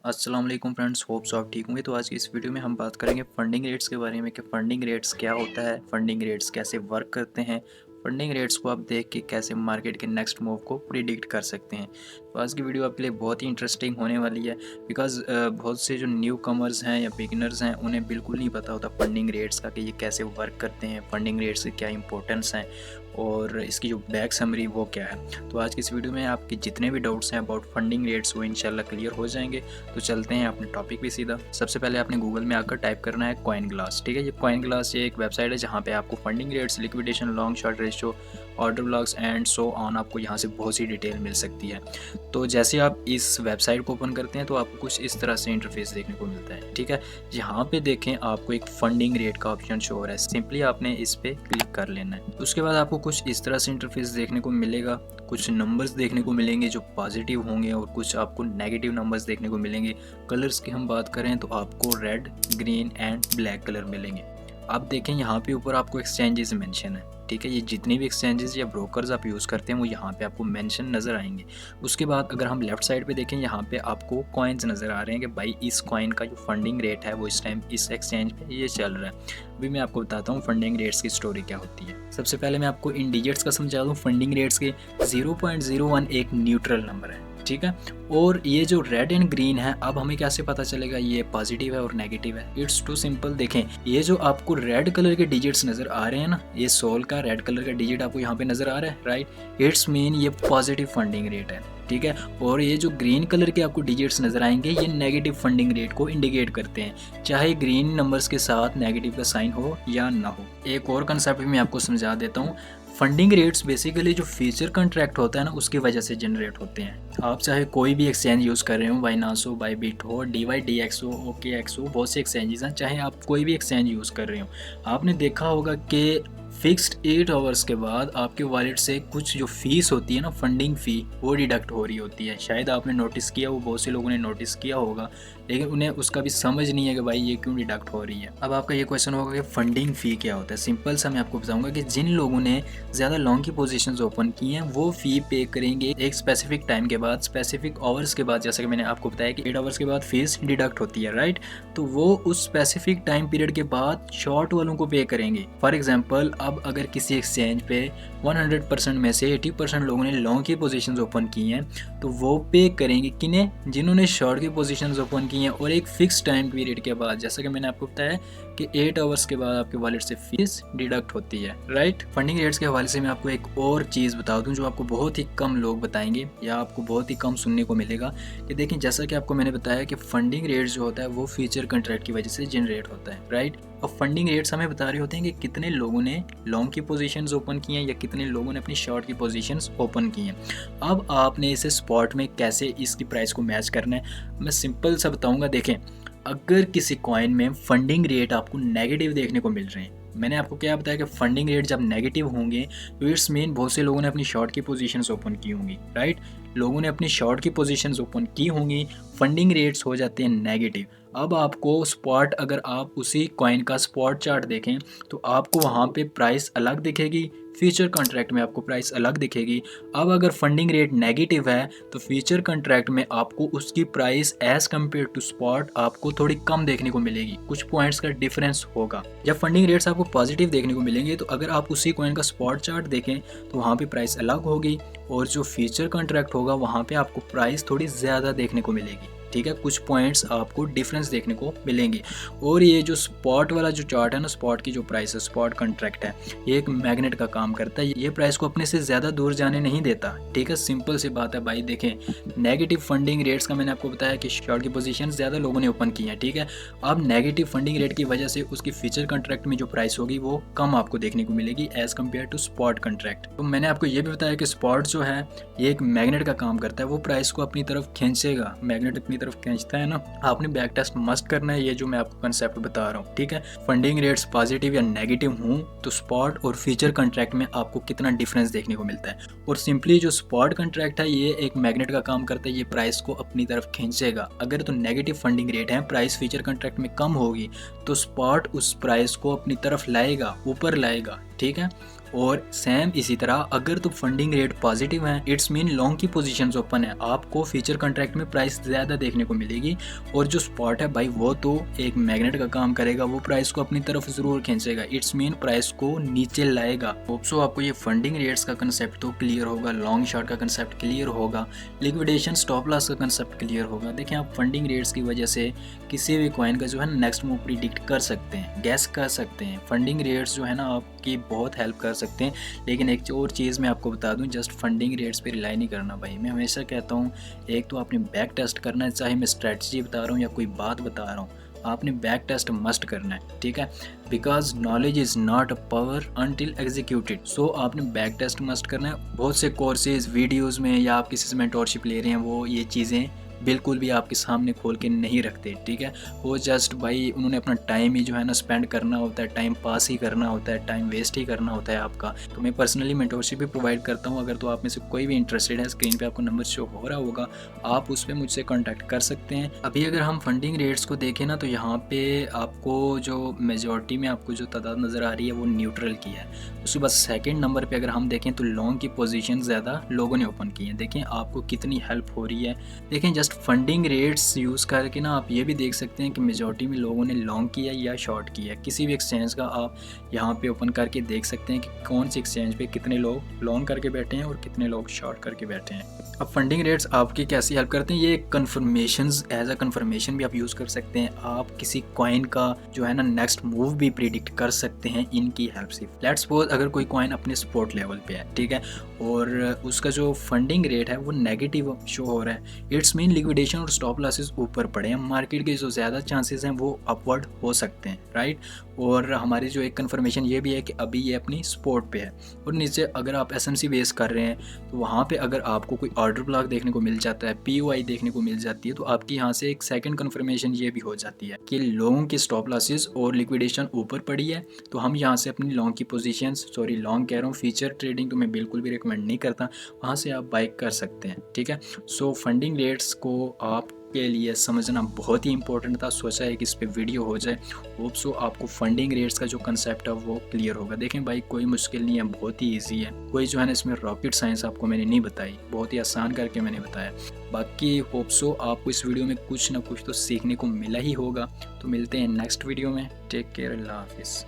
अस्सलाम वालेकुम friends, hope so आप ठीक होंगे। तो आज की इस वीडियो में हम बात करेंगे फंडिंग रेट्स के बारे में कि फंडिंग रेट्स क्या होता है, फंडिंग रेट्स कैसे वर्क करते हैं, फंडिंग रेट्स को आप देख के कैसे मार्केट के नेक्स्ट मूव को प्रिडिक्ट कर सकते हैं। तो आज की वीडियो आपके लिए बहुत ही इंटरेस्टिंग होने वाली है बिकॉज़ बहुत से जो न्यू कमर्स हैं या बिगिनर्स हैं उन्हें बिल्कुल नहीं पता होता फंडिंग रेट्स का कि ये कैसे वर्क करते हैं, फंडिंग रेट्स की क्या इंपॉर्टेंस हैं और इसकी जो बैक समरी वो क्या है। तो आज की इस वीडियो में आपके जितने भी डाउट्स हैं अबाउट फंडिंग रेट्स वो इंशाल्लाह क्लियर हो जाएंगे। तो चलते हैं अपने टॉपिक पे सीधा। सबसे पहले आपने गूगल में आकर टाइप करना है कॉइन ग्लास। ठीक है, ये कॉइन ग्लास ये एक वेबसाइट है जहाँ पे आपको funding rates, liquidation, long short ratio, order blocks and so on आपको यहाँ से बहुत सी डिटेल मिल सकती है। तो जैसे आप इस वेबसाइट को ओपन करते हैं तो आपको कुछ इस तरह से इंटरफेस देखने को मिलता है। ठीक है, यहाँ पे देखें आपको एक फंडिंग रेट का ऑप्शन शो हो रहा है, सिंपली आपने इस पे क्लिक कर लेना है। उसके बाद आपको कुछ इस तरह से इंटरफेस देखने को मिलेगा, कुछ नंबर्स देखने को मिलेंगे जो पॉजिटिव होंगे और कुछ आपको नेगेटिव नंबर्स देखने को मिलेंगे। कलर्स की हम बात करें तो आपको red, green and black colour मिलेंगे। आप देखें यहाँ पे ऊपर आपको एक्सचेंजेस मेंशन है। ठीक है, ये जितनी भी एक्सचेंजेस या ब्रोकर्स आप यूज़ करते हैं वो यहाँ पे आपको मेंशन नज़र आएंगे। उसके बाद अगर हम लेफ्ट साइड पे देखें यहाँ पे आपको कॉइन्स नज़र आ रहे हैं कि भाई इस कॉइन का जो फंडिंग रेट है वो इस टाइम इस एक्सचेंज पे ये चल रहा है। अभी मैं आपको बताता हूँ फंडिंग रेट्स की स्टोरी क्या होती है। सबसे पहले मैं आपको इन डिजिट्स का समझा दूँ। फंडिंग रेट्स के 0.01 एक न्यूट्रल नंबर है। ठीक है, और ये जो रेड एंड ग्रीन है अब हमें कैसे पता चलेगा ये पॉजिटिव है और नेगेटिव है। It's too simple. देखें ये जो आपको रेड कलर के डिजिट्स नज़र आ रहे हैं ना, ये 16 का रेड कलर का डिजिट आपको यहाँ पे नज़र आ रहा है, राइट, इट्स मीन ये पॉजिटिव फंडिंग रेट है। ठीक है, और ये जो ग्रीन कलर के आपको डिजिट्स नज़र आएंगे ये नेगेटिव फंडिंग रेट को इंडिकेट करते हैं, चाहे ग्रीन नंबर्स के साथ नेगेटिव का साइन हो या ना हो। एक और कंसेप्ट भी मैं आपको समझा देता हूँ। फंडिंग रेट्स बेसिकली जो फ्यूचर कॉन्ट्रैक्ट होता है ना उसकी वजह से जनरेट होते हैं। आप चाहे कोई भी एक्सचेंज यूज़ कर रहे हो, बाइनांस हो, बायबिट हो, DYDX हो, OKX हो, बहुत से एक्सचेंजेस हैं, चाहे आप कोई भी एक्सचेंज यूज़ कर रहे हो, आपने देखा होगा कि फिक्स्ड 8 आवर्स के बाद आपके वॉलेट से कुछ जो फीस होती है ना, फंडिंग फ़ी, वो डिडक्ट हो रही होती है। शायद आपने नोटिस किया, वो बहुत से लोगों ने नोटिस किया होगा, लेकिन उन्हें उसका भी समझ नहीं है कि भाई ये क्यों डिडक्ट हो रही है। अब आपका ये क्वेश्चन होगा कि फंडिंग फ़ी क्या होता है। सिंपल सा मैं आपको बताऊंगा कि जिन लोगों ने ज़्यादा लॉन्ग की पोजीशंस ओपन की हैं वो फ़ी पे करेंगे एक स्पेसिफिक टाइम के बाद, स्पेसिफिक आवर्स के बाद। जैसे कि मैंने आपको बताया कि 8 आवर्स के बाद फीस डिडक्ट होती है, राइट, तो वो उस स्पेसिफिक टाइम पीरियड के बाद शॉर्ट वालों को पे करेंगे। फॉर एग्जाम्पल, अब अगर किसी एक्सचेंज पे 100% में से 80% लोगों ने लॉन्ग की पोजीशंस ओपन की हैं तो वो पे करेंगे किन्हें, जिन्होंने शॉर्ट की पोजीशंस ओपन की हैं और एक फिक्स टाइम पीरियड के बाद। जैसा कि मैंने आपको बताया कि 8 आवर्स के बाद आपके वॉलेट से फीस डिडक्ट होती है, राइट। फंडिंग रेट्स के हवाले से मैं आपको एक और चीज़ बता दूं जो आपको बहुत ही कम लोग बताएंगे या आपको बहुत ही कम सुनने को मिलेगा कि देखें, जैसा कि आपको मैंने बताया कि फंडिंग रेट्स जो होता है वो फ्यूचर कॉन्ट्रैक्ट की वजह से जनरेट होता है, राइट। और फंडिंग रेट्स हमें बता रहे होते हैं कि कितने लोगों ने लॉन्ग की पोजीशंस ओपन की हैं या कितने लोगों ने अपनी शॉर्ट की पोजीशंस ओपन की हैं। अब आपने इसे स्पॉट में कैसे इसकी प्राइस को मैच करना है, मैं सिंपल सा बताऊंगा। देखें, अगर किसी कॉइन में फंडिंग रेट आपको नेगेटिव देखने को मिल रहे हैं, मैंने आपको क्या बताया कि फंडिंग रेट जब नेगेटिव होंगे तो इट्स मीन बहुत से लोगों ने अपनी शॉर्ट की पोजीशंस ओपन की होंगी, राइट। लोगों ने अपनी शॉर्ट की पोजीशंस ओपन की होंगी, फंडिंग रेट्स हो जाते हैं नेगेटिव। अब आपको स्पॉट, अगर आप उसी कॉइन का स्पॉट चार्ट देखें तो आपको वहाँ पे प्राइस अलग दिखेगी, फ्यूचर कॉन्ट्रैक्ट में आपको प्राइस अलग दिखेगी। अब अगर फंडिंग रेट नेगेटिव है तो फ्यूचर कॉन्ट्रैक्ट में आपको उसकी price as compare to spot आपको थोड़ी कम देखने को मिलेगी, कुछ पॉइंट्स का डिफरेंस होगा। जब फंडिंग रेट्स आपको पॉजिटिव देखने को मिलेंगे तो अगर आप उसी कॉइन का स्पॉट चार्ट देखें तो वहाँ पे प्राइस अलग होगी और जो फ्यूचर कॉन्ट्रैक्ट होगा वहाँ पे आपको प्राइस थोड़ी ज़्यादा देखने को मिलेगी। ठीक है, कुछ पॉइंट्स आपको डिफरेंस देखने को मिलेंगे। और ये जो स्पॉट वाला जो चार्ट है ना, स्पॉट की जो प्राइस है, स्पॉट कॉन्ट्रैक्ट है, ये एक मैग्नेट का काम करता है, ये प्राइस को अपने से ज़्यादा दूर जाने नहीं देता। ठीक है, सिंपल सी बात है भाई। देखें, नेगेटिव फंडिंग रेट्स का मैंने आपको बताया कि शॉर्ट की पोजीशन ज़्यादा लोगों ने ओपन की है, ठीक है। अब नेगेटिव फंडिंग रेट की वजह से उसकी फ्यूचर कॉन्ट्रैक्ट में जो प्राइस होगी वो कम आपको देखने को मिलेगी as compare to spot contract. तो मैंने आपको ये भी बताया कि स्पॉट जो है ये एक मैग्नेट का काम करता है, वो प्राइस को अपनी तरफ खींचेगा, मैग्नेट अपनी तरफ खींचता है ना। आपने बैक टेस्ट मस्ट करना है, ये जो मैं आपको कंसेप्ट बता रहा हूँ, ठीक है। फंडिंग रेट्स पॉजिटिव या नेगेटिव हूँ तो स्पॉट और फ्यूचर कॉन्ट्रैक्ट में आपको कितना डिफरेंस देखने को मिलता है। और सिंपली जो स्पॉट कॉन्ट्रैक्ट है ये एक मैग्नेट का काम करता है, ये प्राइस को अपनी तरफ खींचेगा। अगर तो नेगेटिव फंडिंग रेट है, प्राइस फ्यूचर कॉन्ट्रैक्ट में कम होगी तो स्पॉट उस प्राइस को अपनी तरफ लाएगा, ऊपर लाएगा, ठीक है। और सेम इसी तरह अगर तो फंडिंग रेट पॉजिटिव है, इट्स मीन लॉन्ग की पोजीशंस ओपन है, आपको फ्यूचर कॉन्ट्रैक्ट में प्राइस ज़्यादा देखने को मिलेगी। और जो स्पॉट है भाई वो तो एक मैग्नेट का काम करेगा, वो प्राइस को अपनी तरफ ज़रूर खींचेगा, इट्स मीन प्राइस को नीचे लाएगा। होप्सो आपको ये फंडिंग रेट्स का कंसेप्ट तो क्लियर होगा, लॉन्ग शॉर्ट का कंसेप्ट क्लियर होगा, लिक्विडेशन स्टॉप लॉस का कंसेप्ट क्लियर होगा। देखिए आप फंडिंग रेट्स की वजह से किसी भी कॉइन का जो है नेक्स्ट मूव प्रिडिक्ट कर सकते हैं, गैस कर सकते हैं। फंडिंग रेट्स जो है ना आपकी बहुत हेल्प कर सकते हैं। लेकिन एक और चीज़ मैं आपको बता दूं, जस्ट फंडिंग रेट्स पे रिलाई नहीं करना भाई। मैं हमेशा कहता हूं एक तो आपने बैक टेस्ट करना है, चाहे मैं स्ट्रेटजी बता रहा हूं या कोई बात बता रहा हूं, आपने बैक टेस्ट मस्ट करना है, ठीक है। Because knowledge is not a power until executed. So आपने बैक टेस्ट मस्ट करना है। बहुत से कोर्सेज वीडियोज़ में या आप किसी से मेंटोरशिप ले रहे हैं, वो ये चीज़ें बिल्कुल भी आपके सामने खोल के नहीं रखते, ठीक है। वो जस्ट भाई उन्होंने अपना टाइम ही जो है ना स्पेंड करना होता है, टाइम पास ही करना होता है, टाइम वेस्ट ही करना होता है आपका। तो मैं पर्सनली मेंटोरशिप भी प्रोवाइड करता हूँ। अगर तो आप में से कोई भी इंटरेस्टेड है, स्क्रीन पे आपको नंबर शो हो रहा होगा, आप उस पर मुझसे कॉन्टैक्ट कर सकते हैं। अभी अगर हम फंडिंग रेट्स को देखें ना, तो यहाँ पे आपको जो मेजॉरिटी में आपको जो तादाद नज़र आ रही है वो न्यूट्रल की है। उसके बाद सेकेंड नंबर पर अगर हम देखें तो लॉन्ग की पोजिशन ज़्यादा लोगों ने ओपन की है। देखें आपको कितनी हेल्प हो रही है। देखें जस्ट फंडिंग रेट्स यूज़ करके ना आप ये भी देख सकते हैं कि मेजॉरिटी में लोगों ने लॉन्ग किया या शॉर्ट किया। किसी भी एक्सचेंज का आप यहाँ पे ओपन करके देख सकते हैं कि कौन सी एक्सचेंज पे कितने लोग लॉन्ग करके बैठे हैं और कितने लोग शॉर्ट करके बैठे हैं। अब फंडिंग रेट्स आपकी कैसी हेल्प करते हैं, ये कन्फर्मेशंस एज अ कन्फर्मेशन भी आप यूज़ कर सकते हैं। आप किसी कॉइन का जो है ना नेक्स्ट मूव भी प्रिडिक्ट कर सकते हैं इनकी हेल्प से। लेट्स सपोज अगर कोई कॉइन अपने सपोर्ट लेवल पे है, ठीक है, और उसका जो फंडिंग रेट है वो नेगेटिव शो हो रहा है, इट्स मीन लिक्विडेशन और स्टॉप लॉसेस ऊपर पड़े हैं, मार्केट के जो ज़्यादा चांसेस हैं वो अपवर्ड हो सकते हैं, राइट। और हमारी जो एक कन्फर्मेशन ये भी है कि अभी ये अपनी सपोर्ट पे है। और नीचे अगर आप एसएमसी बेस कर रहे हैं तो वहाँ पे अगर आपको कोई ऑर्डर ब्लॉक देखने को मिल जाता है, पीओआई देखने को मिल जाती है, तो आपकी यहाँ से एक सेकंड कन्फर्मेशन ये भी हो जाती है कि लोगों की स्टॉप लॉसेस और लिक्विडेशन ऊपर पड़ी है। तो हम यहाँ से अपनी लॉन्ग की पोजीशन, सॉरी लॉन्ग कह रहा हूँ, फ्यूचर ट्रेडिंग तो मैं बिल्कुल भी रिकमेंड नहीं करता, वहाँ से आप बाई कर सकते हैं, ठीक है। सो फंडिंग रेट्स को आप के लिए समझना बहुत ही इंपॉर्टेंट था, सोचा है कि इस पे वीडियो हो जाए। होप सो आपको फंडिंग रेट्स का जो कंसेप्ट है वो क्लियर होगा। देखें भाई कोई मुश्किल नहीं है, बहुत ही इजी है, कोई जो है ना इसमें रॉकेट साइंस आपको मैंने नहीं बताई, बहुत ही आसान करके मैंने बताया। बाकी होप सो आपको इस वीडियो में कुछ ना कुछ तो सीखने को मिला ही होगा। तो मिलते हैं नेक्स्ट वीडियो में, टेक केयर, अल्लाह हाफिज़।